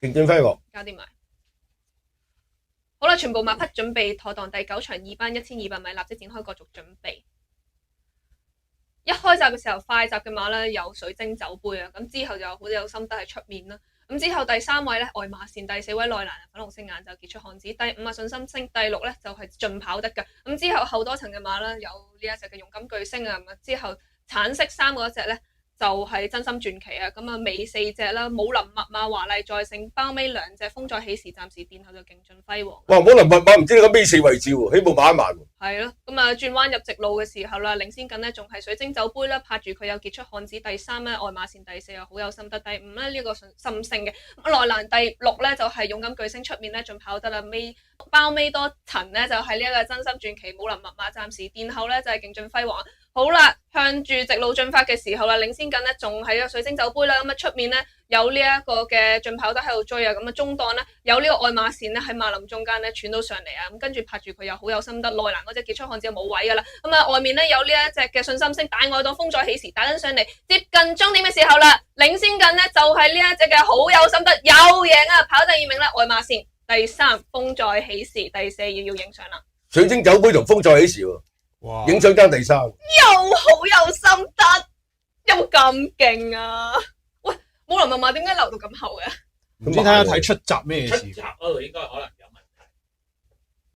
勁進輝煌，搞掂埋。好啦，全部馬匹準備妥當，第9場2班1200米，立即展開角逐準備。一開閘嘅時候，快閘嘅馬咧有水晶酒杯啊，咁之後就好有心得喺出面啦。咁之後第3位咧外馬線，第4位內欄粉紅色眼就傑出漢子，第5啊信心星，第6咧就係盡跑得㗎。咁之後後多層嘅馬啦，有呢一隻嘅勇敢巨星啊，咁之後橙色衫嗰隻咧就係真心傳奇啊。咁啊尾4隻啦，武林密碼華麗再勝，包尾2隻風再起時，暫時殿後就勁進輝煌。哇！武林密碼唔知你個尾4位置喎，起步慢一慢喎。係咯，咁啊轉彎入直路嘅時候啦，領先緊呢仲係水晶酒杯啦，拍住佢有傑出漢子，第3咧外馬線，第4又好有心得，第5咧呢個心性嘅內欄，第6咧就係勇敢巨星，出面咧仲跑得啦，包尾多層咧就係呢一個真心傳奇武林密碼，暫時殿後咧就係勁進輝煌。好啦，向住直路進發嘅時候啦，領先緊咧仲係個水晶酒杯啦，咁啊出面咧有呢一個嘅進跑得喺度追啊，咁啊中檔咧有呢個愛馬線咧喺馬林中間咧喘到上嚟啊，咁跟住拍住佢又好有心得，內欄嗰隻傑出漢子就冇位噶啦，咁啊外面咧有呢一隻嘅信心星大外檔風再起時打緊上嚟，接近終點嘅時候啦，領先緊咧就係呢一隻嘅好有心得又贏啊，跑第2名啦，愛馬線，第3風再起時，第4要影相啦，水晶酒杯同風再起時喎。哇！影相爭第3，又好有心得，有冇咁勁啊？喂，武林密碼點解留到咁後嘅？唔知睇下睇出閘咩事？出閘嗰度應該可能